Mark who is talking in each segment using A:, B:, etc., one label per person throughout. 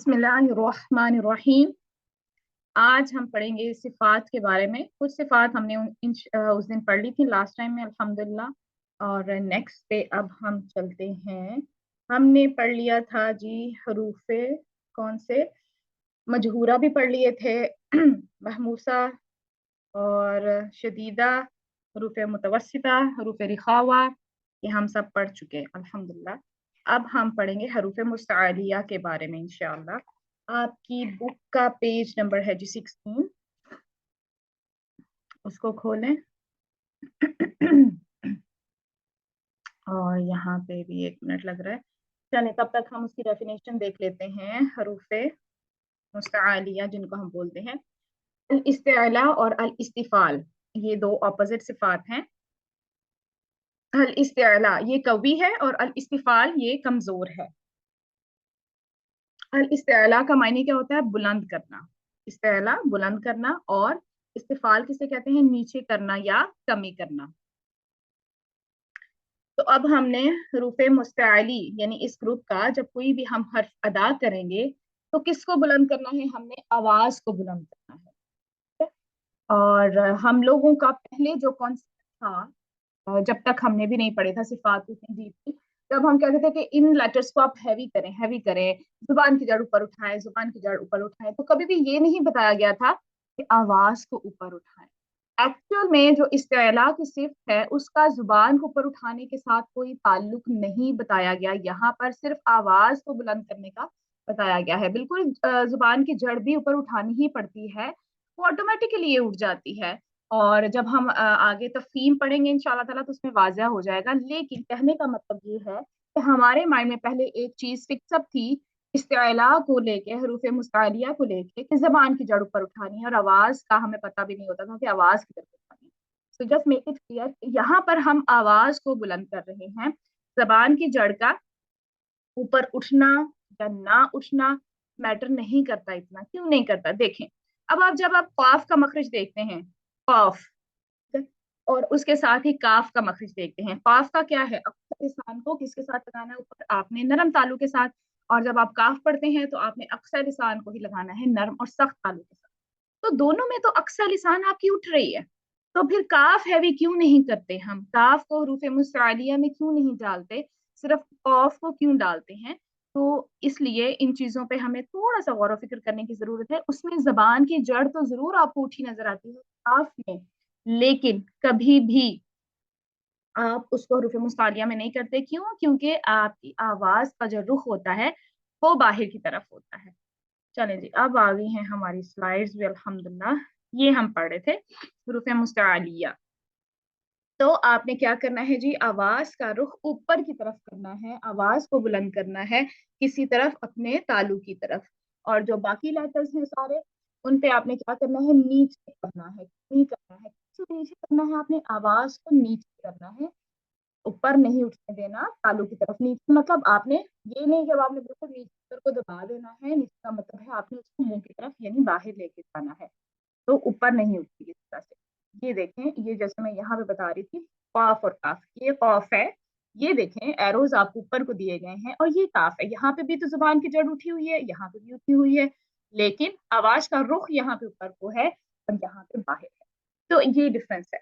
A: बिस्मिल्लाहिर्रहमानिर्रहीम। आज हम पढ़ेंगे सिफात के बारे में। कुछ सिफात हमने उस दिन पढ़ ली थी लास्ट टाइम में अल्हम्दुलिल्लाह। और नेक्स्ट पे अब हम चलते हैं। हमने पढ़ लिया था जी हरूफे कौन से, मजहूरा भी पढ़ लिए थे महमूसा और शदीदा, हरूफे मुतवस्सिता, हरूफे रिखावा, ये हम सब पढ़ चुके हैं अल्हम्दुलिल्लाह। अब हम पढ़ेंगे हरूफे मुस्तआलिया के बारे में इंशाअल्लाह। आपकी बुक का पेज नंबर है जी 16, उसको खोलें और यहाँ पे भी 1 मिनट लग रहा है। चलें तब तक हम उसकी डेफिनेशन देख लेते हैं। हरूफे मुस्तआलिया जिनको हम बोलते हैं, अल इस्तिआला और अल इस्तिफाल, ये दो ऑपोजिट सिफात हैं। अल इस्तिआला ये कवी है और अल इस्तिफाल ये कमजोर है। अल इस्तिआला का मायने क्या होता है? बुलंद करना। इस्तिआला बुलंद करना, और इस्तिफाल किसे कहते हैं? नीचे करना या कमी करना। तो अब हमने हरूफे मुस्तआली यानी इस ग्रुप का जब कोई भी हम हर्फ अदा करेंगे तो किसको बुलंद करना है? हमने आवाज को बुलंद करना है। ठीक है? और हम लोगों का पहले जो कॉन्सेप्ट था, जब तक हमने भी नहीं पढ़े था सिफात उतनी डीपली, जब हम कहते थे कि इन लेटर्स को आप हैवी करें, हैवी करें, जुबान की जड़ ऊपर उठाएं, जुबान की जड़ ऊपर उठाएं, तो कभी भी ये नहीं बताया गया था कि आवाज को ऊपर उठाएं। एक्चुअल में जो इस्तिआला की सिफ्त है उसका जुबान को ऊपर उठाने के साथ कोई ताल्लुक नहीं बताया गया। यहाँ पर सिर्फ आवाज को बुलंद करने का बताया गया है। बिल्कुल जुबान की जड़ भी ऊपर उठानी ही पड़ती है, वो ऑटोमेटिकली ये उठ जाती है। और जब हम आगे तफहीम पढ़ेंगे इंशाल्लाह ताला तो उसमें वाज़ह हो जाएगा। लेकिन कहने का मतलब ये है कि हमारे माइंड में पहले एक चीज फिक्सअप थी इस्तिआला को लेके, हरूफ मुस्तालिया को लेके, कि जबान की जड़ ऊपर उठानी है, और आवाज का हमें पता भी नहीं होता था कि आवाज की जड़ उठानी है। So just make it clear, यहाँ पर हम आवाज को बुलंद कर रहे हैं। जबान की जड़ का ऊपर उठना या ना उठना मैटर नहीं करता। इतना क्यों नहीं करता? देखें, अब आप जब आप काफ का मखरज देखते हैं, काफ, और उसके साथ ही काफ का मखरज देखते हैं, काफ का क्या है? अक्सर लिसान को किसके साथ लगाना है? ऊपर आपने नरम तालु के साथ। और जब आप काफ पढ़ते हैं तो आपने अक्सर लिसान को ही लगाना है नरम और सख्त तालु के साथ। तो दोनों में तो अक्सर लिसान आपकी उठ रही है, तो फिर काफ हैवी क्यों नहीं करते? हम काफ को हरूफ मुस्तआलिया में क्यों नहीं डालते, सिर्फ कॉफ को क्यों डालते हैं? तो इसलिए इन चीजों पे हमें थोड़ा सा गौर व फिक्र करने की जरूरत है। उसमें जबान की जड़ तो जरूर आपको उठी नजर आती है काफ में, लेकिन कभी भी आप उसको हरूफ मुस्तालिया में नहीं करते। क्यों? क्योंकि आपकी आवाज का जो रुख होता है वो बाहर की तरफ होता है। चले जी, अब आ गई हैं हमारी स्लाइड्स भी अल्हम्दुलिल्लाह। ये हम पढ़ रहे थे हरूफ मुस्तालिया। तो आपने क्या करना है जी? आवाज का रुख ऊपर की तरफ करना है, आवाज को बुलंद करना है किसी तरफ, अपने तालु की तरफ। और जो बाकी लेटर्स हैं सारे, उन पे आपने क्या करना है? नीचे करना है। नहीं करना है, किससे नीचे करना है? आपने आवाज को नीचे करना है, ऊपर नहीं उठने देना तालु की तरफ। नीचे मतलब आपने ये नहीं कि आपने बिल्कुल नीचे को दबा देना है। नीचे का मतलब है आपने उसको मुंह की तरफ यानी बाहर लेके जाना है, तो ऊपर नहीं उठती इस तरह से। ये देखें, ये जैसे मैं यहाँ पे बता रही थी, कॉफ और काफ, ये कॉफ है, ये देखें एरोज आपको ऊपर को दिए गए हैं, और ये काफ है। यहाँ पे भी तो जुबान की जड़ उठी हुई है, यहाँ पे भी उठी हुई है, लेकिन आवाज का रुख यहाँ पे ऊपर को है और यहाँ पे बाहर है। तो ये डिफरेंस है।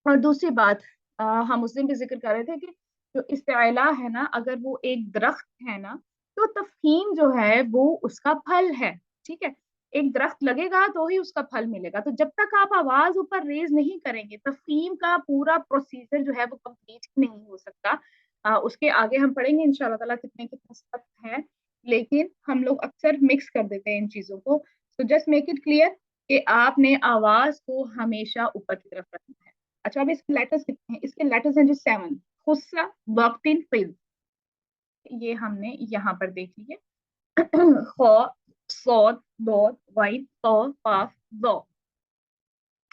A: और दूसरी बात, हम उस दिन भी जिक्र कर रहे थे कि जो इस्तिआला है ना, अगर वो एक दरख्त है ना, तो तफहीम जो है वो उसका फल है। ठीक है? एक दरख्त लगेगा तो ही उसका फल मिलेगा। तो जब तक आप आवाज ऊपर रेज नहीं करेंगे, तफहीम का पूरा प्रोसीजर जो है वो कंप्लीट नहीं हो सकता। उसके आगे हम पढ़ेंगे इंशाल्लाह ताला कितने कितने स्टेप हैं, लेकिन हम लोग अक्सर मिक्स कर देते हैं इन चीजों को। तो जस्ट मेक इट क्लियर कि आपने आवाज को हमेशा ऊपर की तरफ रखना है। अच्छा, अब इसके लेटर्स कितने हैं? इसके लेटर्स हैं जो 7, खुस्सा, वक्तिन, फिज। ये हमने यहाँ पर देख लिए खो, सौद, दौद, वाइद, तो, काफ, दो।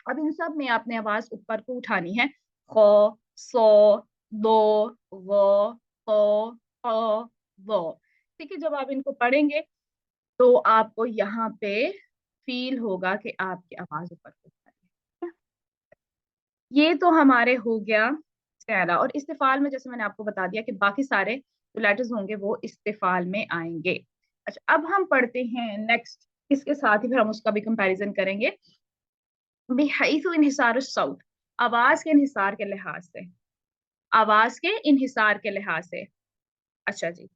A: अब इन सब में आपने आवाज ऊपर को उठानी है। खो, सो, दो, वो, तो, वो। ठीक है? जब आप इनको पढ़ेंगे तो आपको यहाँ पे फील होगा कि आपकी आवाज ऊपर को उठा रही है। ये तो हमारे हो गया इस्तेआला। और इस्तिफाल में जैसे मैंने आपको बता दिया कि बाकी सारे जो लेटर्स होंगे वो इस्तिफाल में आएंगे। अच्छा, अब हम पढ़ते हैं नेक्स्ट, इसके साथ ही फिर हम उसका भी कंपैरिजन करेंगे। बिहैसु इन्हिसार सौत, आवाज के इन्हिसार के लिहाज से, आवाज के इन्हिसार के लिहाज से। अच्छा जी,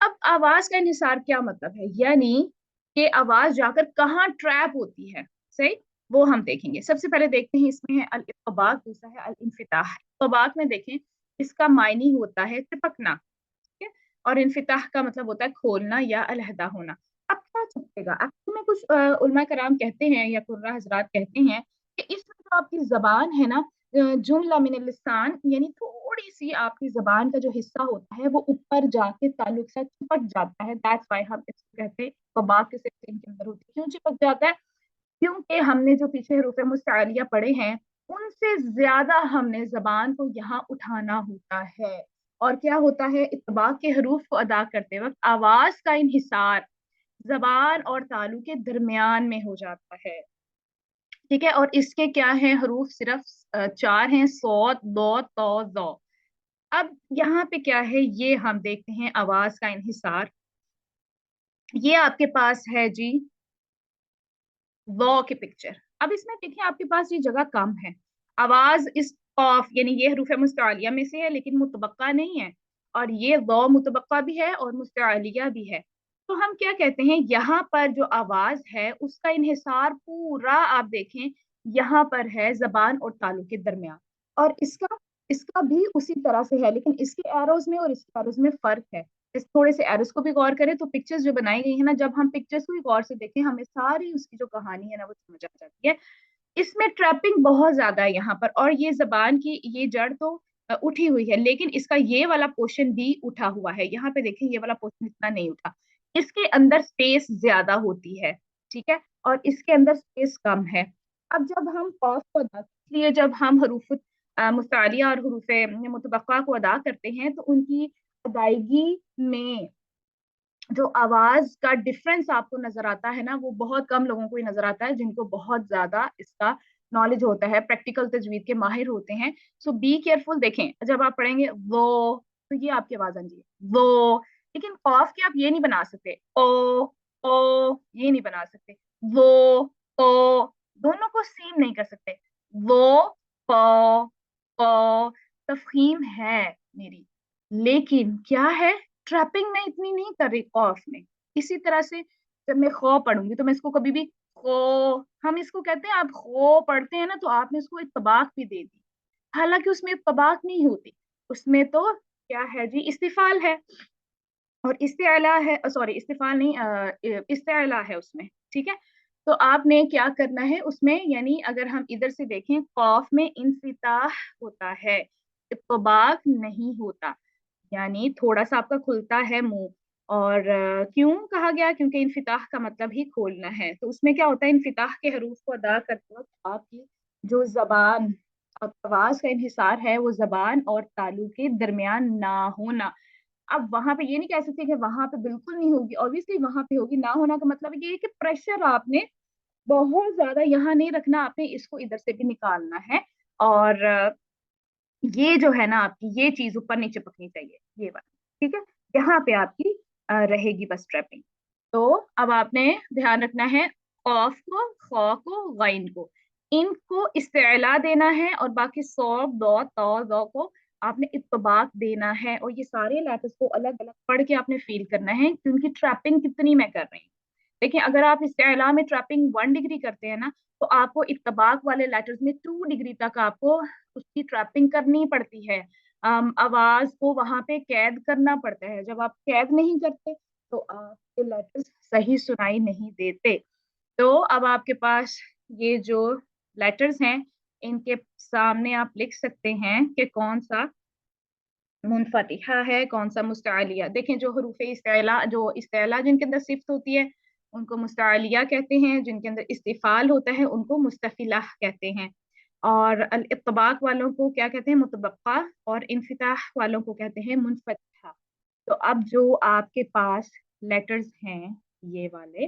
A: अब आवाज का इन्हिसार क्या मतलब है, यानी कि आवाज जाकर कहाँ ट्रैप होती है, सही, वो हम देखेंगे। सबसे पहले देखते हैं, इसमें है अल इत्तबाक, दूसरा है अल इन्फिताह। इत्तबाक में देखें, इसका मायने होता है चिपकना, ठीक है, और इन्फिताह का मतलब होता है खोलना या अलहदा होना। अब क्या चिपकेगा, एक्चुअली में कुछ उलमा कराम कहते हैं या कुर्रा हजरात कहते हैं कि इसमें जो आपकी जबान है ना, जुमला मिन लिसान, यानी थोड़ी सी आपकी जबान का जो हिस्सा होता है वो ऊपर जाके ताल्लुक से चिपक जाता है, दैट्स व्हाई हम इसको कहते हैं कबाब के सिस्टम के अंदर होती है। क्यों चिपक जाता है, क्योंकि हमने जो पीछे हरूफ मुस्तालिया पढ़े हैं उनसे ज्यादा हमने जबान को यहाँ उठाना होता है। और क्या होता है, इत्तबाक के हरूफ को अदा करते वक्त आवाज का इन्हिसार जबान और तालु के दरमियान में हो जाता है, ठीक है। और इसके क्या है हरूफ, सिर्फ चार हैं, सौत, दो, तो, दो। अब यहाँ पे क्या है, ये हम देखते हैं आवाज का इन्हिसार। ये आपके पास है जी वॉ की पिक्चर। अब इसमें देखिए आपके पास ये जगह कम है, आवाज इस ऑफ, यानी ये हरूफ मुस्तालिया में से है लेकिन मुतबक्का नहीं है, और ये वॉ मुतबक्का भी है और मुस्तालिया भी है। तो हम क्या कहते हैं, यहाँ पर जो आवाज है उसका इन्हिसार पूरा आप देखें यहाँ पर है जबान और तालु के दरमियान। और इसका इसका भी उसी तरह से है, लेकिन इसके एरोज में और इसके एरोज में फर्क है। इस थोड़े से एरोस को भी गौर करें तो पिक्चर्स जो बनाई गई है ना, जब हम पिक्चर्स को भी गौर से देखें हमें सारी उसकी जो कहानी है ना वो समझ आ जाती है। इसमें ट्रैपिंग बहुत ज्यादा है यहाँ पर, और ये जबान की ये जड़ तो उठी हुई है, लेकिन इसका ये वाला पोर्शन भी उठा हुआ है। यहाँ पे देखें ये वाला पोर्शन इतना नहीं उठा, इसके अंदर स्पेस ज्यादा होती है, ठीक है, और इसके अंदर स्पेस कम है। अब जब हम कॉफ को अदा, इसलिए जब हम हरूफ मुस्तालिया और हरूफ मुतबक्का को अदा करते हैं तो उनकी अदायगी में जो आवाज का डिफरेंस आपको नजर आता है ना, वो बहुत कम लोगों को ही नजर आता है जिनको बहुत ज्यादा इसका नॉलेज होता है, प्रैक्टिकल तजवीद के माहिर होते हैं। सो बी केयरफुल, देखें जब आप पढ़ेंगे वो, तो ये आपकी आवाज आनी चाहिए वो, लेकिन कॉफ के आप ये नहीं बना सकते, ओ ये नहीं बना सकते, वो, ओ, दोनों को सेम नहीं कर सकते, वो, पो, पो, तफहीम है मेरी, लेकिन क्या है, ट्रैपिंग में इतनी नहीं कर रही कॉफ में। इसी तरह से जब मैं खो पढ़ूंगी तो मैं इसको कभी भी खो, हम इसको कहते हैं, आप खो पढ़ते हैं ना तो आपने इसको इत्तबाक भी दे दी, हालांकि उसमें इत्तबाक नहीं होती, उसमें तो क्या है जी, इस्तिफाल है, और इस्तेला है, सॉरी इस्तिफाल नहीं, इस्तेला है उसमें, ठीक है। तो आपने क्या करना है उसमें, यानी अगर हम इधर से देखें कॉफ में इंफिताह होता है, इत्तबाक नहीं होता, यानी थोड़ा सा आपका खुलता है मुंह। और क्यों कहा गया, क्योंकि इन्फिताह का मतलब ही खोलना है। तो उसमें क्या होता है, इन्फिताह के हरूफ को अदा करते वक्त आपकी जो जबान और आवाज का इन्हिसार है वो जबान और तालु के दरमियान ना होना। अब वहां पे ये नहीं कह सकते कि वहां पे बिल्कुल नहीं होगी, ऑब्वियसली वहां पे होगी, ना होना का मतलब ये है कि प्रेशर आपने बहुत ज्यादा यहाँ नहीं रखना, आपने इसको इधर से भी निकालना है। और ये जो है ना आपकी ये चीज ऊपर नहीं चिपकनी चाहिए, ये बात, ठीक है, यहाँ पे आपकी रहेगी बस ट्रैपिंग। तो अब आपने ध्यान रखना है, कॉफ को, खौ को, गाइन को, इनको इस्तेला देना है, और बाकी सौब, दो, तो, दो को आपने इत्तबाक देना है, और ये सारे लेटर्स को अलग अलग पढ़ के आपने फील करना है कि उनकी ट्रैपिंग कितनी मैं कर रही हूँ। देखिए अगर आप इस्तेला में ट्रैपिंग 1 डिग्री करते हैं ना, तो आपको इत्तबाक वाले लेटर्स में 2 डिग्री तक आपको उसकी ट्रैपिंग करनी पड़ती है। आवाज को वहां पे कैद करना पड़ता है, जब आप कैद नहीं करते तो आपके लेटर्स सही सुनाई नहीं देते। तो अब आपके पास ये जो लेटर्स हैं इनके सामने आप लिख सकते हैं कि कौन सा मुनफतिहा है, कौन सा मुस्तालिया। देखें जो हरूफ इस्तेला, जो इस्तेला जिनके अंदर सिफ्त होती है उनको मुस्तालिया कहते हैं, जिनके अंदर इस्तिफाल होता है उनको मुस्तफिला कहते हैं, और अल इत्तबाक वालों को क्या कहते हैं, मुतबक्का, और इन्फिताह वालों को कहते हैं मुनफतिहा। तो अब जो आपके पास लेटर्स हैं ये वाले,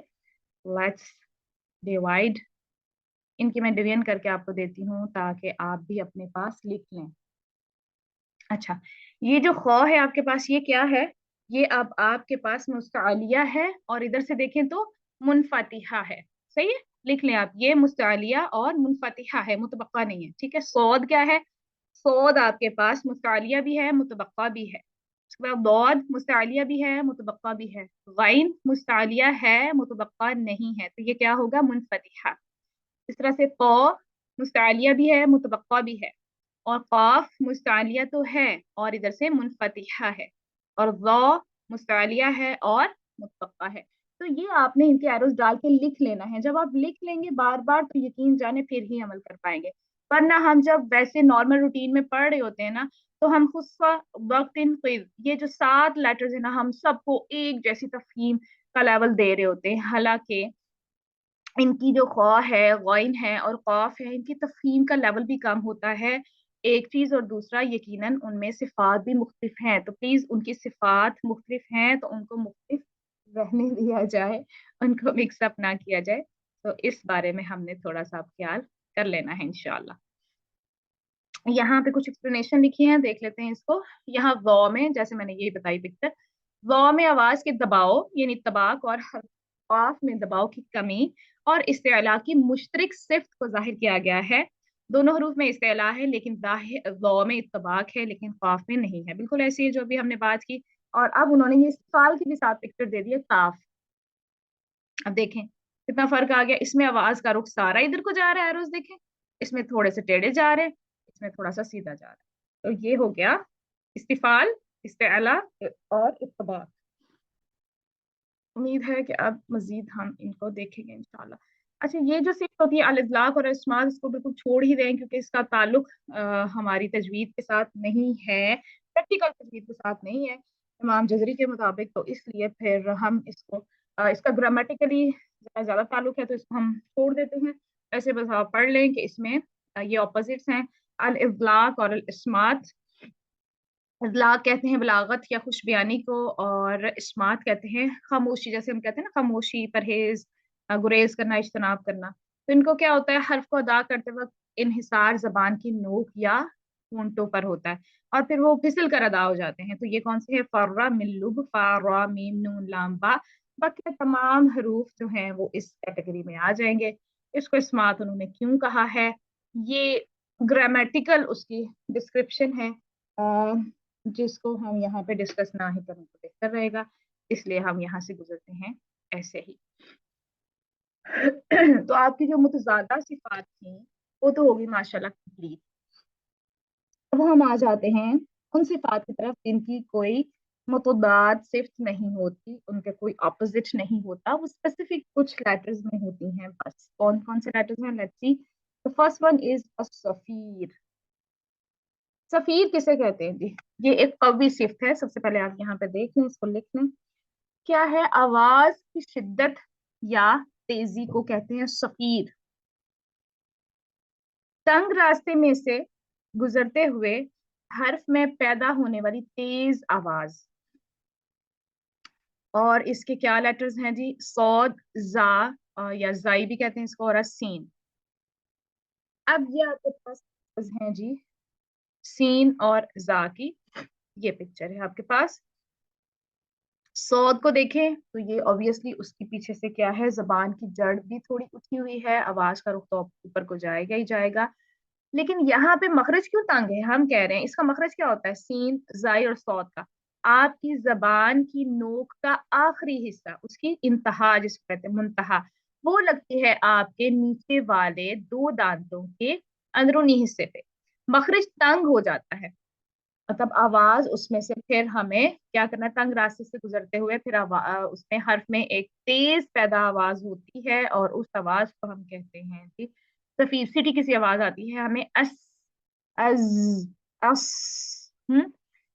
A: लेट्स डिवाइड, इनकी मैं डिवीजन करके आपको देती हूँ ताकि आप भी अपने पास लिख लें। अच्छा, ये जो खौ है आपके पास ये क्या है, یہ اب آپ کے پاس مستعلیہ ہے اور ادھر سے دیکھیں تو منفتحہ ہے. صحیح ہے, لکھ لیں آپ, یہ مستعلیہ اور منفتحہ ہے, متبقع نہیں ہے. ٹھیک ہے, صاد کیا ہے؟ صاد آپ کے پاس مستعلیہ بھی ہے, متبقع بھی ہے. اس کے بعد ضاد مستعلیہ بھی ہے, متبقع بھی ہے. غین مستعلیہ ہے, متبقع نہیں ہے, تو یہ کیا ہوگا؟ منفتحہ. اس طرح سے قا مستعلیہ بھی ہے, متبقع بھی ہے. اور قاف مستعلیہ تو ہے اور ادھر سے منفتحہ ہے. اور ضا مستعلیہ ہے اور متبقع ہے. تو یہ آپ نے ان کے ایروز ڈال کے لکھ لینا ہے. جب آپ لکھ لیں گے بار بار تو یقین جانے پھر ہی عمل کر پائیں گے, ورنہ ہم جب ویسے نارمل روٹین میں پڑھ رہے ہوتے ہیں نا, تو ہم خود کا وقت ان یہ جو 7 لیٹرز ہیں نا, ہم سب کو ایک جیسی تفہیم کا لیول دے رہے ہوتے ہیں, حالانکہ ان کی جو خواہ ہے, غین ہے اور قاف ہے, ان کی تفہیم کا لیول بھی کم ہوتا ہے. ایک چیز, اور دوسرا یقیناً ان میں صفات بھی مختلف ہیں, تو پلیز ان کی صفات مختلف ہیں تو ان کو مختلف رہنے دیا جائے, ان کو مکس اپ نہ کیا جائے. تو اس بارے میں ہم نے تھوڑا سا خیال کر لینا ہے انشاءاللہ. یہاں پہ کچھ ایکسپلینیشن لکھی ہیں, دیکھ لیتے ہیں اس کو. یہاں وا میں, جیسے میں نے یہ بتائی پکچر, وا میں آواز کے دباؤ یعنی طباق اور قاف میں دباؤ کی کمی اور استعلاء کی مشترک صفت کو ظاہر کیا گیا ہے. دونوں حروف میں استعلاء ہے لیکن وا میں اتباق ہے لیکن قاف میں نہیں ہے. بالکل ایسی ہے جو ابھی ہم نے بات کی. اور اب انہوں نے یہ سال کی بھی ساتھ پکچر دے دی ہے, کاف. اب دیکھیں کتنا فرق آ گیا. اس میں آواز کا رخ سارا ادھر کو جا رہا ہے, ایروز دیکھیں, اس میں تھوڑے سے ٹیڑھے جا رہے ہیں, اس میں تھوڑا سا سیدھا جا رہا ہے. تو یہ ہو گیا استفال, استعلاء اور اتباق. امید ہے کہ اب مزید ہم ان کو دیکھیں گے انشاءاللہ. اچھا, یہ جو صفت ہوتی ہے الاطلاق اور اسماء, اس کو بالکل چھوڑ ہی دیں کیونکہ اس کا تعلق ہماری تجوید کے ساتھ نہیں ہے, پریکٹیکل تجوید کے ساتھ نہیں ہے امام جزری کے مطابق. تو اس لیے پھر ہم اس کو اس کا گرامیٹیکلی زیادہ تعلق ہے تو اس کو ہم چھوڑ دیتے ہیں. ایسے بس آپ پڑھ لیں کہ اس میں یہ اپوزٹس ہیں, الاطلاق اور الاسمات. اطلاق کہتے ہیں بلاغت یا خوش بیانی کو, اور اسمات کہتے ہیں خاموشی, جیسے ہم کہتے ہیں نا خاموشی, پرہیز, گریز کرنا, اجتناب کرنا. تو ان کو کیا ہوتا ہے, حرف کو ادا کرتے وقت انحصار زبان کی نوک یا ہونٹوں پر ہوتا ہے اور پھر وہ پھسل کر ادا ہو جاتے ہیں. تو یہ کون سے ہیں؟ فرا من لب, فا را میم نون لام با. باقی تمام حروف جو ہیں وہ اس کیٹیگری میں آ جائیں گے. اس کو اسمات انہوں نے کیوں کہا ہے, یہ گرامیٹیکل اس کی ڈسکرپشن ہے, جس کو ہم یہاں پہ ڈسکس نہ ہی کریں تو بہتر رہے گا, اس لیے ہم یہاں سے گزرتے ہیں ایسے ہی. تو آپ کی جو متضادہ صفات تھیں وہ تو ہوگی ماشاءاللہ کمپلیٹ. اب ہم آ جاتے ہیں ان صفات کی طرف جن کی کوئی متضاد صفت نہیں ہوتی, ان کے کوئی اپوزٹ نہیں ہوتا, وہ اسپیسیفک کچھ لیٹرز میں ہوتی ہیں بس. کون کون سے لیٹرز ہیں؟ Let's see. The first one is الصفیر. صفیر کسے کہتے ہیں جی؟ یہ ایک قوی صفت ہے. سب سے پہلے آپ یہاں پہ دیکھ لیں, اس کو لکھ لیں. کیا ہے؟ آواز کی شدت یا تیزی کو کہتے ہیں صفیر. تنگ راستے میں سے گزرتے ہوئے حرف میں پیدا ہونے والی تیز آواز. اور اس کے کیا لیٹرز ہیں جی؟ صاد, زا, یا زائی بھی کہتے ہیں اس کو, اور سین. اب یہ آپ کے پاس ہیں جی سین اور زا کی. یہ پکچر ہے آپ کے پاس. صاد کو دیکھیں تو یہ obviously اس کے پیچھے سے کیا ہے, زبان کی جڑ بھی تھوڑی اٹھی ہوئی ہے, آواز کا رخ تو اوپر کو جائے گا ہی جائے گا. لیکن یہاں پہ مخرج کیوں تنگ ہے؟ ہم کہہ رہے ہیں اس کا مخرج کیا ہوتا ہے, سین, زائی اور صاد کا. آپ کی زبان کی نوک کا آخری حصہ, اس کی انتہا جس کو کہتے ہیں منتہا, وہ لگتی ہے آپ کے نیچے والے 2 دانتوں کے اندرونی حصے پہ. مخرج تنگ ہو جاتا ہے, مطلب آواز اس میں سے پھر ہمیں کیا کرنا, تنگ راستے سے گزرتے ہوئے پھر اس میں حرف میں ایک تیز پیدا آواز ہوتی ہے, اور اس آواز کو ہم کہتے ہیں جی صفیر. سیٹی کسی آواز آتی ہے ہمیں, اس, از, اس,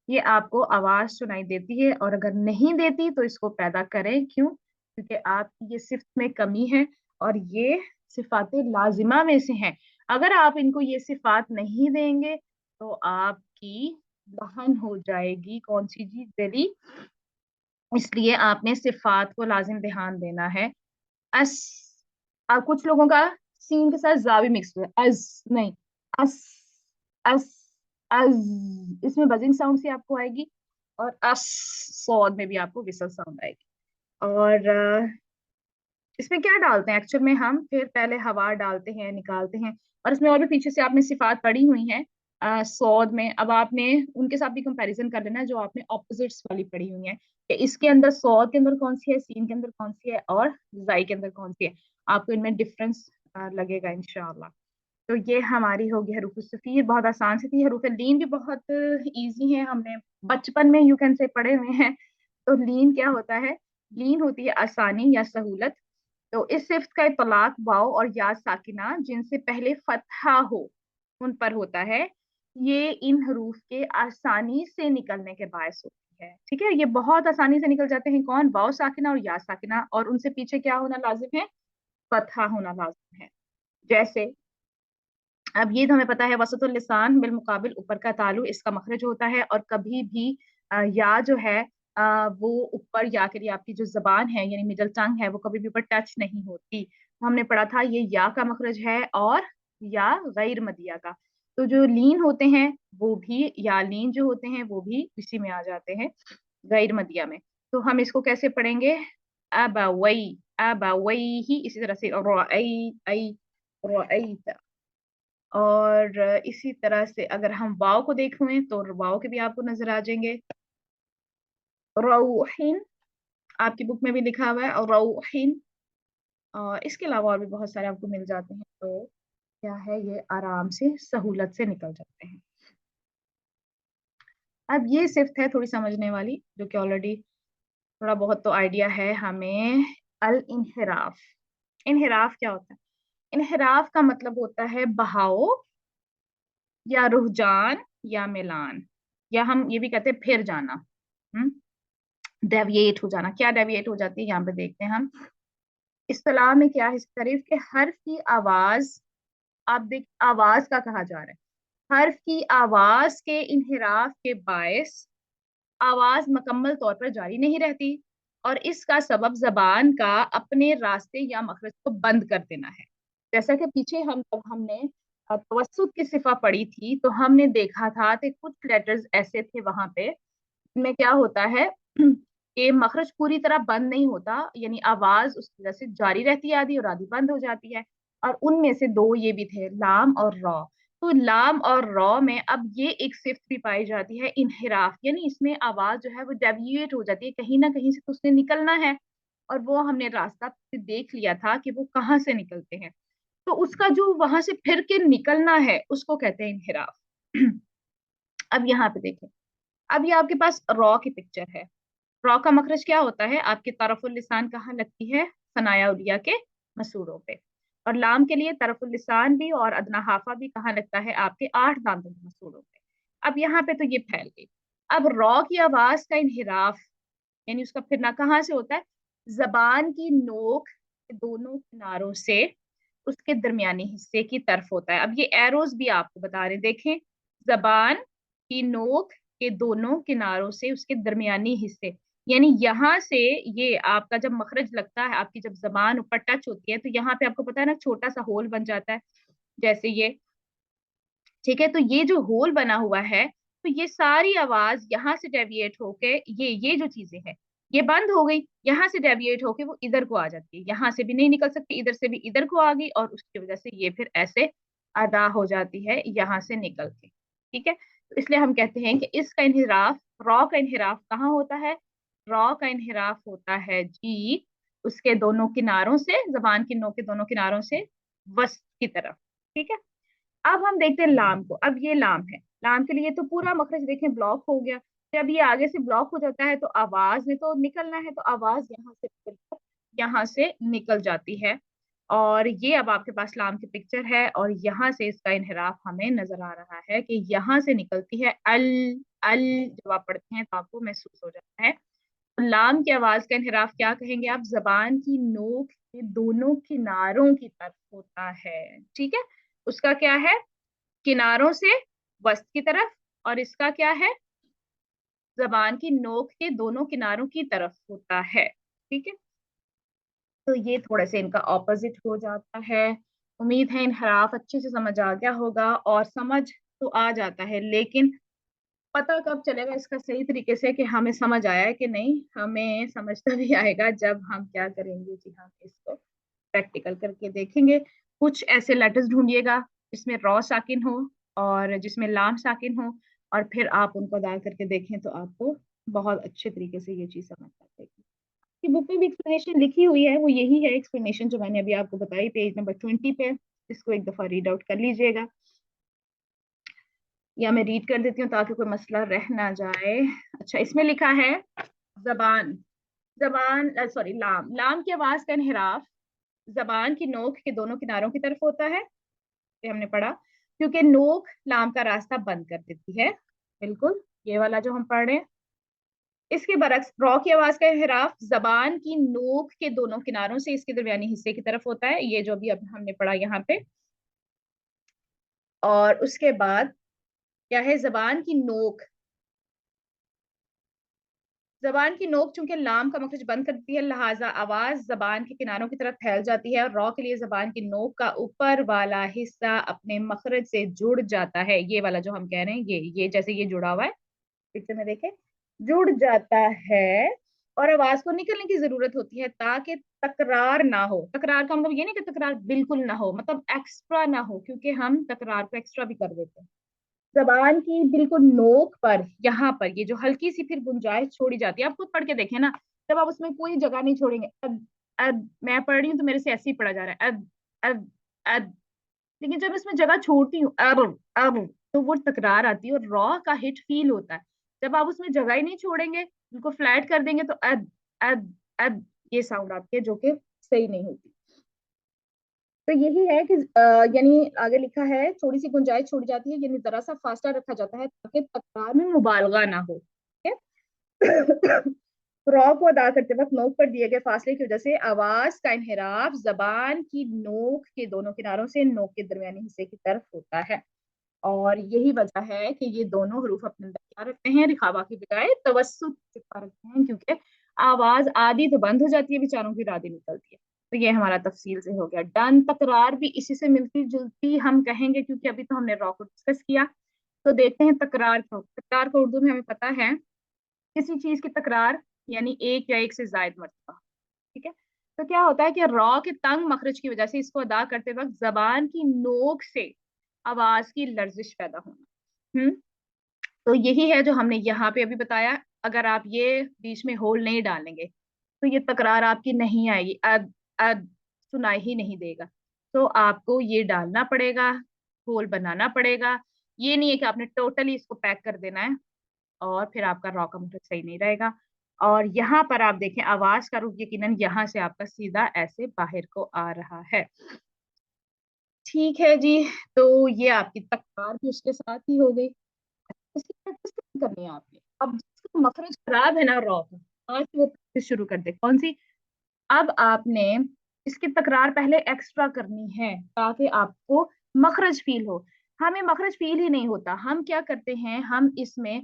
A: یہ آپ کو آواز سنائی دیتی ہے, اور اگر نہیں دیتی تو اس کو پیدا کریں. کیوں؟ کیونکہ آپ کی یہ صفت میں کمی ہے, اور یہ صفات لازمہ میں سے ہیں. اگر آپ ان کو یہ صفات نہیں دیں گے تو آپ کی لہن ہو جائے گی. کون سی جی؟ دلی. اس لیے آپ نے صفات کو لازم دھیان دینا ہے. اس, کچھ لوگوں کا سین کے ساتھ زا بھی مکس ہوا ہے, از نہیں, اس, اس, از, اس میں بزنگ ساؤنڈ سی آپ کو آئے گی. और अस सौद में भी आपको विसल साउंड आएगी। और इसमें क्या डालते हैं एक्चुअल में, हम फिर पहले हवा डालते हैं, निकालते हैं। और इसमें और भी पीछे से आपने सिफात पढ़ी हुई हैं सौद में। अब आपने उनके साथ भी कंपैरिजन कर लेना जो आपने ऑपोजिट्स वाली पढ़ी हुई है, कि इसके अंदर सौद के अंदर कौन सी है, सीन के अंदर कौन सी है, और जाई के अंदर कौन सी है। आपको इनमें डिफरेंस लगेगा इंशाल्लाह। तो ये हमारी होगी हरूफ सफीर, बहुत आसान सी थी। हरूफ लीन भी बहुत इजी है, हमने बचपन में यू कैन से पढ़े हुए हैं। तो लीन क्या होता है? लीन होती है आसानी या सहूलत। तो इस सिफ्त का इतलाक वाव और या साकिना जिनसे पहले फतहा हो उन पर होता है। ये इन हरूफ के आसानी से निकलने के बायस होती है। ठीक है, ये बहुत आसानी से निकल जाते हैं। कौन? वाव साकिना और या साकिना, और उनसे पीछे क्या होना लाजिम है? फतहा होना लाजिम है। जैसे अब ये तो हमें पता है, वसतुल लिसान बिल मुकाबिल ऊपर का तालु इसका मखरज होता है। और कभी भी या जो है वो ऊपर या के लिए आपकी जो जबान है यानी मिडल टंग है वो कभी भी ऊपर टच नहीं होती। तो हमने पढ़ा था ये या का मखरज है और या गैर मदिया का। तो जो लीन होते हैं वो भी, या लीन जो होते हैं वो भी इसी में आ जाते हैं, गैर मदिया में। तो हम इसको कैसे पढ़ेंगे? अबवई, अबवई ही, इसी तरह से रअई, आई, रअईता। और इसी तरह से अगर हम वाव को देखें तो वाव के भी आपको नजर आ जाएंगे, रऊहिन, आपकी बुक में भी लिखा हुआ है, और रऊहिन। इसके अलावा और भी बहुत सारे आपको मिल जाते हैं। तो क्या है, ये आराम से सहूलत से निकल जाते हैं। अब ये सिर्फ है थोड़ी समझने वाली, जो कि ऑलरेडी थोड़ा बहुत तो आइडिया है हमें। अल इनहिराफ, इनहिराफ क्या होता है? इनहिराफ का मतलब होता है बहाव या रुझान या मिलान, या हम ये भी कहते हैं फिर जाना, डेविएट हो जाना। क्या डेविएट हो जाती है यहाँ पे देखते हैं हम। इस्तिलाह में क्या है इस तारीफ के? हर्फ की आवाज, आप देख आवाज का कहा जा रहा है, हर्फ की आवाज के इनहिराफ के बायस आवाज मुकम्मल तौर पर जारी नहीं रहती, और इसका सबब जबान का अपने रास्ते या मखरज को बंद कर देना है। जैसा कि पीछे हम जब हमने तवस्सुत की सिफा पढ़ी थी तो हमने देखा था कि कुछ लेटर्स ऐसे थे वहां पे में क्या होता है कि मखरज पूरी तरह बंद नहीं होता, यानी आवाज उस तरह से जारी रहती है आधी, और आधी बंद हो जाती है। और उनमें से दो ये भी थे, लाम और रॉ। तो लाम और रॉ में अब ये एक सिफ्त भी पाई जाती है, इनहिराफ, यानी इसमें आवाज जो है वो डेविएट हो जाती है, कहीं ना कहीं से तो उसने निकलना है। और वो हमने रास्ता देख लिया था कि वो कहाँ से निकलते हैं। तो उसका जो वहां से फिर के निकलना है उसको कहते हैं इनहिराफ। अब यहाँ पे देखें, अब ये आपके पास रॉ की पिक्चर है। रॉ का मखरज क्या होता है? आपकी तरफुल लिसान कहाँ लगती है? सनाया उलिया के मसूड़ों पे। और लाम के लिए तरफुल लिसान भी और अदना हाफा भी कहाँ लगता है? आपके 8 दांतों के मसूड़ों पे। अब यहाँ पे तो ये फैल गई। अब रॉ की आवाज का इनहिराफ यानी उसका फिरना कहाँ से होता है? जबान की नोक के दोनों किनारों से उसके दरमियानी हिस्से की तरफ होता है। अब ये एरोज भी आपको बता रहे, देखें, जबान की नोक के दोनों किनारों से उसके दरमियानी हिस्से, यानी यहाँ से ये आपका जब मखरज लगता है, आपकी जब जबान ऊपर टच होती है तो यहाँ पे आपको पता है ना छोटा सा होल बन जाता है, जैसे ये। ठीक है, तो ये जो होल बना हुआ है, तो ये सारी आवाज यहाँ से डेविएट होके ये जो चीजें हैं ये बंद हो गई, यहाँ से डेविएट होके वो इधर को आ जाती है, यहाँ से भी नहीं निकल सकती, इधर से भी इधर को आ गई, और उसकी वजह से ये फिर ऐसे अदा हो जाती है यहाँ से निकल के। ठीक है, तो इसलिए हम कहते हैं कि इसका इनहिराफ, रॉ का इनहिराफ कहाँ होता है? रॉ का इनहिराफ होता है जी उसके दोनों किनारों से, जबान की नोक के दोनों किनारों से वस्त की तरफ। ठीक है, अब हम देखते हैं लाम को। अब ये लाम है, लाम के लिए तो पूरा मखरज देखें ब्लॉक हो गया। जब ये आगे से ब्लॉक हो जाता है तो आवाज ने तो निकलना है, तो आवाज यहाँ से निकलकर यहाँ से निकल जाती है। और ये अब आपके पास लाम की पिक्चर है, और यहाँ से इसका इनहिराफ हमें नजर आ रहा है कि यहाँ से निकलती है अल। अल जब आप पढ़ते हैं तो आपको महसूस हो जाता है। तो लाम की आवाज का इनहिराफ क्या कहेंगे आप? जबान की नोक के दोनों किनारों की तरफ होता है। ठीक है, उसका क्या है? किनारों से वस्त की तरफ, और इसका क्या है? जबान की नोक के दोनों किनारों की तरफ होता है। ठीक है, तो ये थोड़े से इनका ऑपोजिट हो जाता है। उम्मीद है इनहराफ अच्छे से समझ आ गया होगा, और समझ तो आ जाता है लेकिन पता कब चलेगा इसका सही तरीके से कि हमें समझ आया है कि नहीं, हमें समझ तभी आएगा जब हम क्या करेंगे जी, हम इसको प्रैक्टिकल करके देखेंगे। कुछ ऐसे लेटर्स ढूंढिएगा जिसमें रॉ साकिन हो और जिसमें लाम साकिन हो, और फिर आप उनको अदा करके देखें तो आपको बहुत अच्छे तरीके से ये चीज समझ आ जाएगी। कि बुक में भी एक्सप्लेनेशन लिखी हुई है, वो यही है एक्सप्लेनेशन जो मैंने अभी आपको बताई, पेज नंबर 20 पे। इसको एक दफा रीड आउट कर लीजिएगा, या मैं रीड कर देती हूँ ताकि कोई मसला रह ना जाए। अच्छा, इसमें लिखा है जबान, जबान सॉरी लाम, लाम की आवाज का इन्हिराफ जबान की नोक के दोनों किनारों की तरफ होता है, ये हमने पढ़ा, क्योंकि नोक लाम का रास्ता बंद कर देती है, बिल्कुल ये वाला जो हम पढ़ रहे हैं। इसके बरक्स रॉ की आवाज का इन्हिराफ जबान की नोक के दोनों किनारों से इसके दरमियानी हिस्से की तरफ होता है, ये जो भी अब हमने पढ़ा यहाँ पे। और उसके बाद क्या है, जबान की नोक, जबान की नोक चूंकि लाम का मखरज बंद करती है, लिहाजा आवाज जबान के किनारों की तरफ फैल जाती है, और रॉ के लिए जबान की नोक का ऊपर वाला हिस्सा अपने मखरज से जुड़ जाता है, ये वाला जो हम कह रहे हैं, ये जैसे ये जुड़ा हुआ है, पिक्चर में देखें, जुड़ जाता है। और आवाज को निकलने की जरूरत होती है ताकि तकरार ना हो। तकरार का मतलब ये नहीं कि तकरार बिल्कुल ना हो, मतलब एक्स्ट्रा ना हो, क्योंकि हम तकरार को एक्स्ट्रा भी कर देते हैं। जबान की बिल्कुल नोक पर, यहाँ पर ये जो हल्की सी फिर गुंजाइश छोड़ी जाती है, आप खुद पढ़ के देखें ना, जब आप उसमें कोई जगह नहीं छोड़ेंगे, मैं पढ़ रही हूँ तो मेरे से ऐसे ही पढ़ा जा रहा है, अद अद, लेकिन जब इसमें जगह छोड़ती हूँ, अब, तो वो तकरार आती है और रॉ का हिट फील होता है। जब आप उसमें जगह ही नहीं छोड़ेंगे, उनको फ्लैट कर देंगे, तो अद ये साउंड आती है जो कि सही नहीं होती। तो यही है कि यानी आगे लिखा है थोड़ी सी गुंजाइश छोड़ी जाती है, यानी जरा सा फासला रखा जाता है ताकि तकरार में मुबालगा ना हो, ठीक है। रॉ को अदा करते वक्त नोक पर दिए गए फासले की वजह से आवाज का इन्हिराफ जबान की नोक के दोनों किनारों से नोक के दरमियानी हिस्से की तरफ होता है, और यही वजह है कि ये दोनों हरूफ अपने अंदर क्या रखते हैं, रिखावा की बजाय तवस्सुत चिपका रखते हैं, क्योंकि आवाज आधी तो बंद हो जाती है बेचारों की, आधी निकलती है। तो ये हमारा तफसील से हो गया डन। तकरार भी इसी से मिलती जुलती हम कहेंगे, क्योंकि अभी तो हमने रॉ को डिस्कस किया। तो देखते हैं तकरार को। तकरार को उर्दू में हमें पता है, किसी चीज की तकरार यानी एक या एक से ज्यादा मरतबा, ठीक है। तो क्या होता है कि रॉ के तंग मखरज की वजह से इसको अदा करते वक्त जबान की नोक से आवाज की लर्जिश पैदा होना। तो यही है जो हमने यहाँ पे अभी बताया। अगर आप ये बीच में होल नहीं डालेंगे तो ये तकरार आपकी नहीं आएगी, अद सुनाई ही नहीं देगा। तो आपको ये डालना पड़ेगा, होल बनाना पड़ेगा। ये नहीं है कि आपने टोटली इसको पैक कर देना है और फिर आपका रॉ का मतलब सही नहीं रहेगा। और यहाँ पर आप देखें आवाज का रुख यकीनन यहाँ से आपका सीधा ऐसे बाहर को आ रहा है। ठीक है जी, तो ये आपकी तकरार भी उसके साथ ही हो गई। इसकी प्रैक्टिस नहीं करनी है आपने। अब जिसका मखरज खराब है ना रॉ का, आज से वो प्रैक्टिस शुरू कर दे। कौन सी? अब आपने इसकी तकरार पहले एक्स्ट्रा करनी है ताकि आपको मखरज फील हो। हमें मखरज फील ही नहीं होता, हम क्या करते हैं, हम इसमें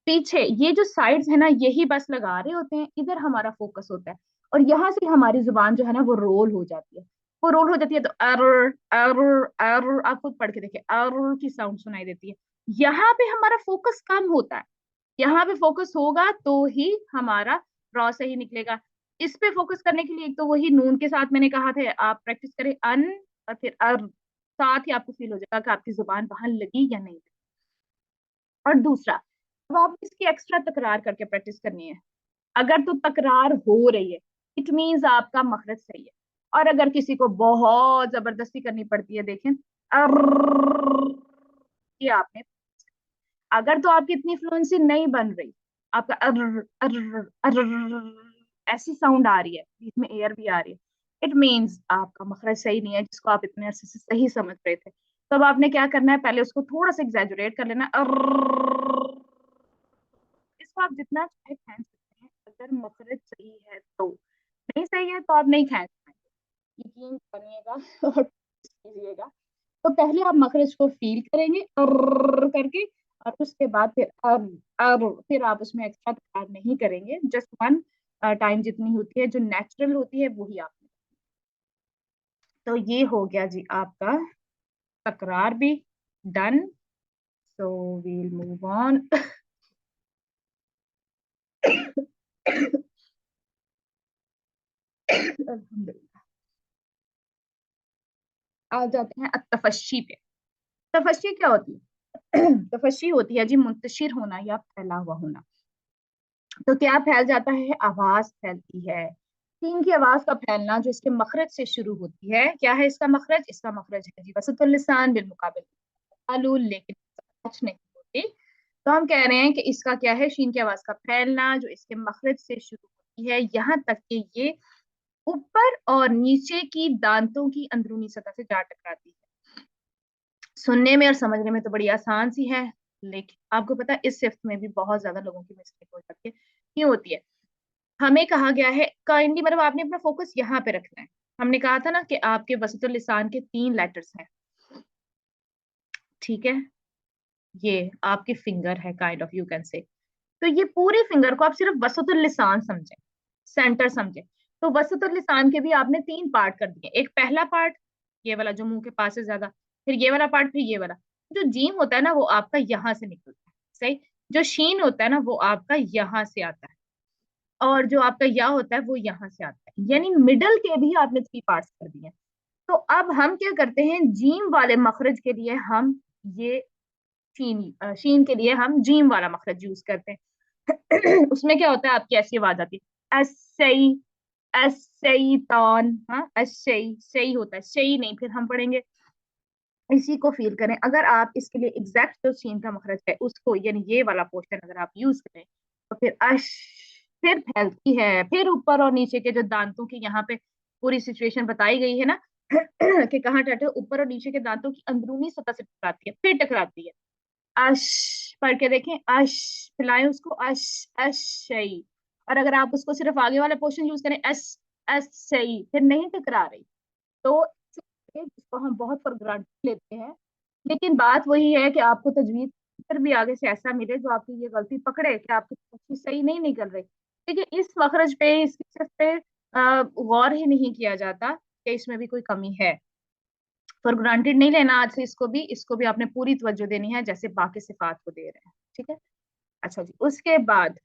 A: पीछे ये जो साइड्स है ना, यही बस लगा रहे होते हैं, इधर हमारा फोकस होता है, और यहाँ से हमारी जुबान जो है ना वो रोल हो जाती है। वो रोल हो जाती है तो अर अर अर, आप खुद पढ़ के देखिए, अर की साउंड सुनाई देती है। यहाँ पे हमारा फोकस कम होता है, यहाँ पे फोकस होगा तो ही हमारा रॉ सही निकलेगा। इस पे फोकस करने के लिए एक तो वही नून के साथ मैंने कहा था आप प्रैक्टिस करें अन, और फिर अर, साथ ही आपको फील हो जाएगा कि आपकी जुबान वहां लगी या नहीं। और दूसरा, अब आप इसकी एक्स्ट्रा तकरार करके प्रैक्टिस करनी है। अगर तो तकरार हो रही है इट मीन्स आपका मखरज सही है। और अगर किसी को बहुत जबरदस्ती करनी पड़ती है, देखें अर्र, ये आपने, अगर तो आपकी इतनी फ्लुएंसी नहीं बन रही, आपका अर्र अर्र अर्र ऐसी साउंड आ रही है, बीच में एयर भी आ रही है, इट मीन्स आपका मखरज सही नहीं है, जिसको आप इतने अरसे से सही समझ रहे थे। तब आपने क्या करना है, पहले उसको थोड़ा सा एग्जैजुरेट कर लेना, अर्र, इसको आप जितना चाहे खींच सकते हैं अगर मखरज सही है तो। नहीं सही है तो आप नहीं खींच पाएंगे, यकीन करिएगा और कीजिएगा। तो पहले आप मखरज को फील करेंगे अर्र करके, और उसके बाद फिर फिर आप उसमें एक्स्ट्रा तकरार नहीं करेंगे, जस्ट वन टाइम जितनी होती है जो नेचुरल होती है वही आप। तो ये हो गया जी आपका तकरार भी done, So we'll move on. अल्हम्दुलिल्लाह, आ जाते हैं तफशी पे। तफशी क्या होती है? तफशी होती है जी मुंतशिर होना या फैला हुआ होना। तो क्या फैल जाता है? आवाज फैलती है। सीन की आवाज का फैलना जो इसके मखरज से शुरू होती है, क्या है इसका मखरज? इसका मखरज है जी वसतुल लिसान बिलमुकाबिल आलू, लेकिन सच नहीं होती। तो हम कह रहे हैं कि इसका क्या है? शीन की आवाज का फैलना जो इसके मखरज से शुरू होती है, यहाँ तक कि ये ऊपर और नीचे की दांतों की अंदरूनी सतह से जा टकराती है। सुनने में और समझने में तो बड़ी आसान सी है, लेकिन आपको पता है इस सिफ्त में भी बहुत ज्यादा लोगों की मिस्टेक हो जाती है। क्यों होती है? हमें कहा गया है काइंडली, मतलब आपने अपना फोकस यहाँ पे रखना है। हमने कहा था ना कि आपके वसतुल लिसान के 3 लेटर्स हैं, ठीक है? ये आपके फिंगर है, kind of you can say. तो ये पूरी फिंगर को आप सिर्फ वसतुल लिसान समझें, सेंटर समझें। तो वसतुल लिसान के भी आपने 3 पार्ट कर दिए। एक पहला पार्ट ये वाला जो मुंह के पास है ज्यादा, फिर ये वाला पार्ट, फिर ये वाला। जो जीम होता है ना वो आपका यहाँ से निकलता है, सही। जो शीन होता है ना वो आपका यहाँ से आता है, और जो आपका या होता है वो यहाँ से आता है, यानी मिडल के भी आपने 3 पार्ट्स कर दिए। तो अब हम क्या करते हैं? जीम वाले मखरज के लिए हम ये शीन के लिए हम जीम वाला मखरज यूज करते हैं। उसमें क्या होता है? आपकी ऐसी आवाज आती है, असई, असईतान। हाँ, असई सही होता है, सही नहीं। फिर हम पढ़ेंगे, इसी को फील करें। अगर आप इसके लिए एग्जैक्ट जो शीन का मखरज है उसको, यानी ये वाला पोर्शन अगर आप यूज करें, तो फिर अश, फिर फैलती है, फिर ऊपर और नीचे के जो दांतों की यहाँ पे पूरी सिचुएशन बताई गई है ना, कि कहाँ टटे, ऊपर और नीचे के दांतों की अंदरूनी सतह से टकराती है, फिर टकराती है। अश पढ़ के देखें, अश, फैलाएं उसको, अश, अशई। और अगर आप उसको सिर्फ आगे वाला पोर्शन यूज करें, अस, असई, फिर नहीं टकरा रही। तो जिसको हम बहुत फॉर ग्रांटेड लेते हैं, लेकिन बात वही है कि आपको तजवीज फिर भी आगे से ऐसा मिले जो आपकी ये गलती पकड़े कि आपकी कोशिश सही नहीं निकल रही। देखिए इस मखरज पे, इस सिर्फ पे गौर ही नहीं किया जाता कि इसमें भी कोई कमी है। फॉर ग्रांटेड नहीं लेना आज से इसको भी आपने पूरी तवज्जो देनी है जैसे बाकी सिफात को दे रहे हैं, ठीक है? अच्छा जी, उसके बाद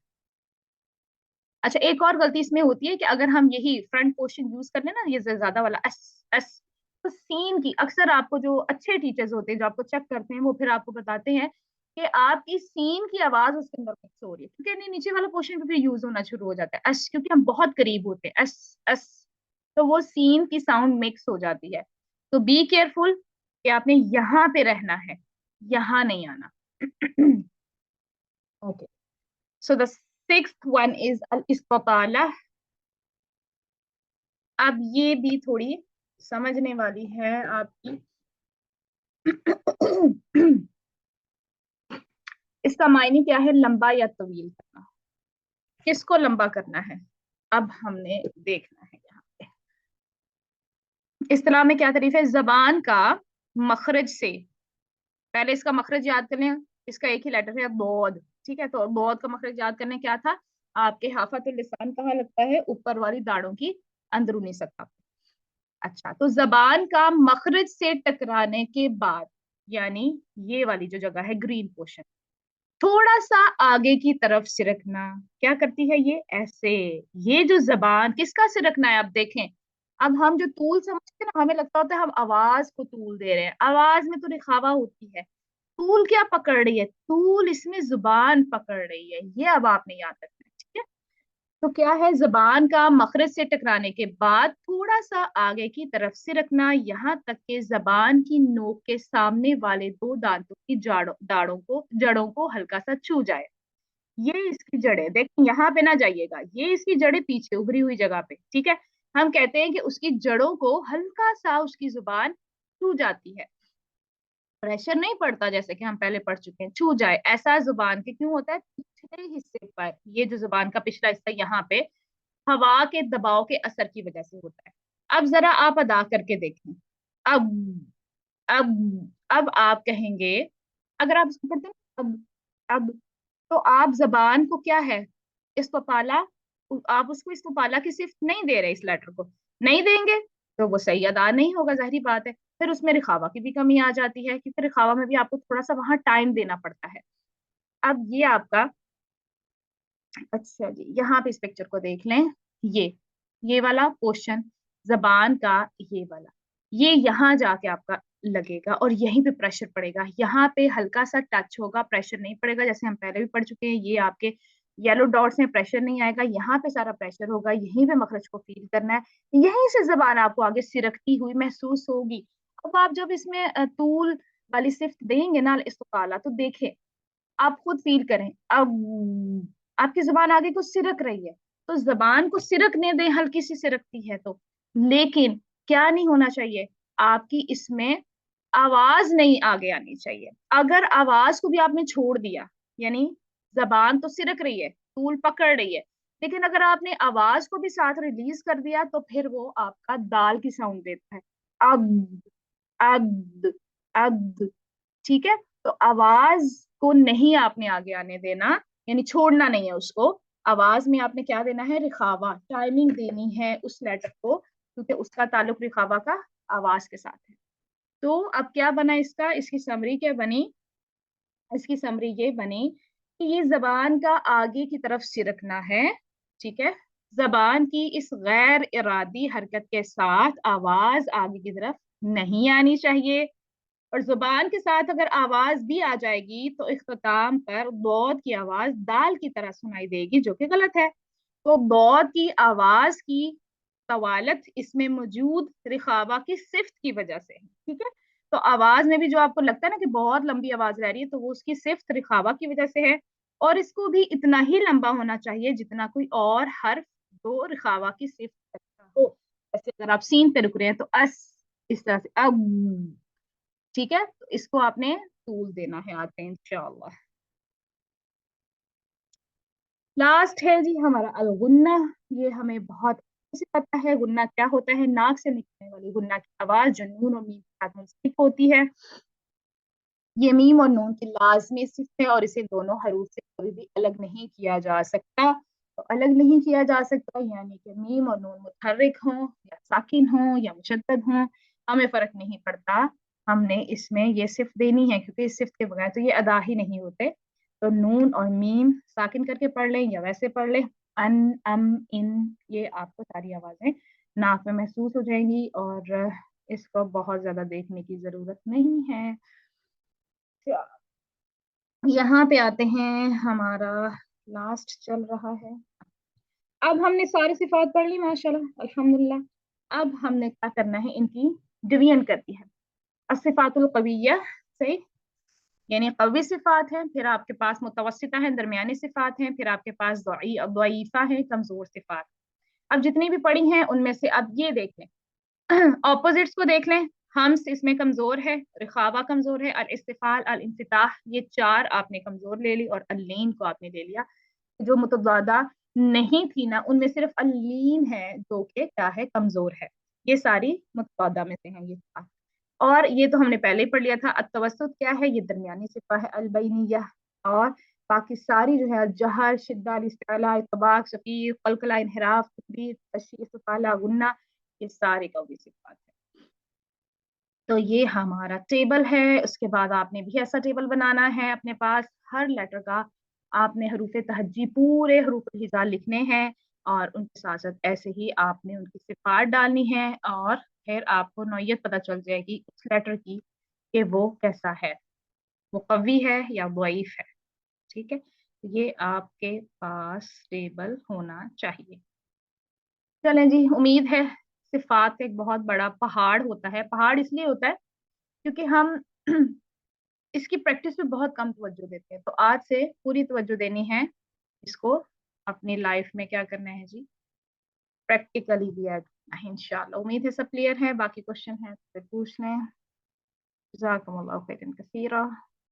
A: अच्छा एक और गलती इसमें होती है कि अगर हम यही फ्रंट पोर्शन यूज कर लें ना, ये ज्यादा वाला एस एस, तो सीन की अक्सर आपको जो अच्छे टीचर्स होते हैं जो आपको चेक करते हैं वो फिर आपको बताते हैं कि आपकी सीन की आवाज उसके अंदर मिक्स हो रही है, क्योंकि नहीं नीचे वाला पोर्शन भी फिर यूज होना शुरू हो जाता है एस, क्योंकि हम बहुत करीब होते हैं एस एस, तो वो सीन की साउंड मिक्स हो जाती है। तो बी केयरफुल कि आपने यहाँ पे रहना है, यहाँ नहीं आना। Okay, so the sixth one is अल इस्ताला। अब ये भी थोड़ी समझने वाली है आपकी। इसका मायने क्या है? लंबा या तवील करना। किसको लंबा करना है अब हमने देखना है यहाँ पे। इस्तेलाह में क्या तारीफ है? जबान का मखरज से, पहले इसका मखरज याद कर लें। इसका एक ही लेटर है बोध, ठीक है? तो बोध का मखरज याद करने क्या था? आपके हाफातुल लिसान कहाँ लगता है? ऊपर वाली दाढ़ों की अंदरूनी सतह। अच्छा, तो जबान का मखरज से टकराने के बाद, यानी ये वाली जो जगह है ग्रीन पोर्शन, थोड़ा सा आगे की तरफ सिरकना। क्या करती है ये? ऐसे। ये जो जबान किसका सिरकना है? अब देखें, अब हम जो तूल समझते हैं ना, हमें लगता होता है हम आवाज को तूल दे रहे हैं, आवाज में तो रिखावा होती है। तूल क्या पकड़ रही है? तूल इसमें जुबान पकड़ रही है, ये अब आपने याद रखना है, ठीक है? तो क्या है? जबान का मखरज से टकराने के बाद थोड़ा सा आगे की तरफ से रखना, यहाँ तक के जबान की नोक के सामने वाले 2 दांतों की जड़ों को हल्का सा छू जाए। ये इसकी जड़ें, देखिए यहाँ पे ना जाइएगा, ये इसकी जड़ें पीछे उभरी हुई जगह पे, ठीक है? हम कहते हैं कि उसकी जड़ों को हल्का सा उसकी जुबान छू जाती है, प्रेशर नहीं पड़ता, जैसे कि हम पहले पढ़ चुके हैं, छू जाए ऐसा जुबान के क्यों होता है? पिछले हिस्से पर, ये जो जुबान का पिछला हिस्सा यहाँ पे हवा के दबाव के असर की वजह से होता है। अब जरा आप अदा करके देखें। अब अब आप कहेंगे, अगर आप इसको पढ़ते हैं अब, तो आप जबान को क्या है? इस्तफाला, आप उसको इस्तफाला की सिर्फ नहीं दे रहे, इस लेटर को नहीं देंगे, तो वो सही अदा नहीं होगा, ज़ाहिरी बात है। फिर उसमें रिखावा की भी कमी आ जाती है, क्योंकि रिखावा में भी आपको थोड़ा सा वहां टाइम देना पड़ता है। अब ये आपका, अच्छा जी, यहाँ पे इस पिक्चर को देख लें। ये ये वाला पोर्शन जबान का, ये वाला, ये यहाँ जाके आपका लगेगा और यहीं पे प्रेशर पड़ेगा। यहाँ पे हल्का सा टच होगा, प्रेशर नहीं पड़ेगा, जैसे हम पहले भी पढ़ चुके हैं। ये आपके येलो डॉट्स में प्रेशर नहीं आएगा, यहाँ पे सारा प्रेशर होगा, यहीं पे मखरज को फील करना है। यहीं से जबान आपको आगे सिरकती हुई महसूस होगी। अब आप जब इसमें तूल वाली सिफ्त देंगे ना इस्तकाला, तो देखें, आप खुद फील करें। अब आपकी जुबान आगे को सिरक रही है, तो जबान को सिरकने दें, हल्की सी सिरकती है तो। लेकिन क्या नहीं होना चाहिए, आपकी इसमें आवाज नहीं आगे आनी चाहिए। अगर आवाज को भी आपने छोड़ दिया, यानी जबान तो सिरक रही है, तूल पकड़ रही है, लेकिन अगर आपने आवाज को भी साथ रिलीज कर दिया, तो फिर वो आपका दाल की साउंड देता है। अब अब अब ठीक है। तो आवाज को नहीं आपने आगे आने देना, यानी छोड़ना नहीं है उसको। आवाज में आपने क्या देना है, रिखावा, टाइमिंग देनी है उस लेटर को, क्योंकि उसका ताल्लुक रिखावा का आवाज के साथ है। तो अब क्या बना इसका, इसकी समरी क्या बनी, इसकी समरी ये बनी कि ये जबान का आगे की तरफ सिरकना है। ठीक है, जबान की इस गैर इरादी हरकत के साथ आवाज आगे की तरफ नहीं आनी चाहिए। और जुबान के साथ अगर आवाज भी आ जाएगी, तो इख्तिताम पर दौद की आवाज दाल की तरह सुनाई देगी, जो कि गलत है। तो दौद की आवाज की तवालत इसमें मौजूद रिखावा की सिफ्त की वजह से है। ठीक है, तो आवाज में भी जो आपको लगता है ना कि बहुत लंबी आवाज रह रही है, तो वो उसकी सिफ्त रिखावा की वजह से है। और इसको भी इतना ही लंबा होना चाहिए जितना कोई और हर्फ दो रिखावा की सिफ्त रखता हो। जैसे अगर आप सीन पे रुक रहे हैं, तो अस, इस तरह से अब। ठीक है, तो इसको आपने टूल देना है आगे इंशाअल्लाह। लास्ट है जी हमारा अलगुन्ना। ये हमें बहुत अच्छे से पता है, गुन्ना क्या होता है। नाक से निकलने वाली गुन्ना की आवाज जो नून और मीम के साथ मुंसलिक होती है। ये मीम और नून की लाजमी सिफ्त है, और इसे दोनों हरूफ से कभी भी अलग नहीं किया जा सकता। तो अलग नहीं किया जा सकता, यानी कि मीम और नून मुतहर्रिक हों या साकिन हों या मुशद्दद हों, हमें फर्क नहीं पड़ता। हमने इसमें ये सिर्फ देनी है, क्योंकि इस सिर्फ के बगैर तो ये अदा ही नहीं होते। तो नून और मीम साकिन करके पढ़ लें या वैसे पढ़ लें। अन, इन, ये आपको सारी आवाजें नाक में महसूस हो जाएंगी, और इसको बहुत ज्यादा देखने की जरूरत नहीं है। यहाँ पे आते हैं, हमारा लास्ट चल रहा है। अब हमने सारी सिफात पढ़ ली माशाल्लाह अल्हम्दुलिल्लाह। अब हमने क्या करना है, इनकी डिवीजन करनी है। अस्सिफातुल कविय्या से, यानी कवी सिफात है, फिर आपके पास मुतवस्सिता है, दरमियानी सिफात है, फिर आपके पास ज़ईफा है, कमजोर सिफात। अब जितनी भी पढ़ी हैं उनमें से अब ये देख लें, ऑपोजिट्स को देख लें। हम्स इसमें कमजोर है, रिखावा कमजोर है, अल इस्तिफाल, अल इंफिताह, ये चार आपने कमजोर ले ली, और अल्लीन को आपने ले लिया। जो मुतदादा नहीं थी ना, उनमें सिर्फ अल्लीन है जो कि क्या है, कमजोर है। ये सारी मुतदादा में से हैं ये चार। और ये तो हमने पहले ही पढ़ लिया था, अतवसुत क्या है, ये दरमियानी सिफा है, अलबैनिया। और बाकी सारी जो है, जहर, शिद्दा, इस्तिला, इतबाक, शफीर, कलकला, इनहिराफ, तकबीर, तशरीह, सुफाला, गुन्ना, ये सारे कौवी सिफात है। तो ये हमारा टेबल है। उसके बाद आपने भी ऐसा टेबल बनाना है अपने पास, हर लेटर का आपने हरूफ तहज्जी, पूरे हरूफ हिजा लिखने हैं, और उनके साथ साथ ऐसे ही आपने उनकी सिफात डालनी है, और फिर आपको नौयत पता चल जाएगी उस लेटर की कि वो कैसा है, वो कवी है या ज़ईफ है। ठीक है, ये आपके पास टेबल होना चाहिए। चलें जी, उम्मीद है। सिफात एक बहुत बड़ा पहाड़ होता है, पहाड़ इसलिए होता है क्योंकि हम इसकी प्रैक्टिस पे बहुत कम तवज्जो देते हैं। तो आज से पूरी तवज्जो देनी है इसको, अपनी लाइफ में क्या करना है जी, प्रैक्टिकली भी ऐड करना है इंशाल्लाह। उम्मीद है सब क्लियर है, बाकी क्वेश्चन है तो फिर पूछ लें। जज़ाकुमुल्लाहु खैरन कसीरा।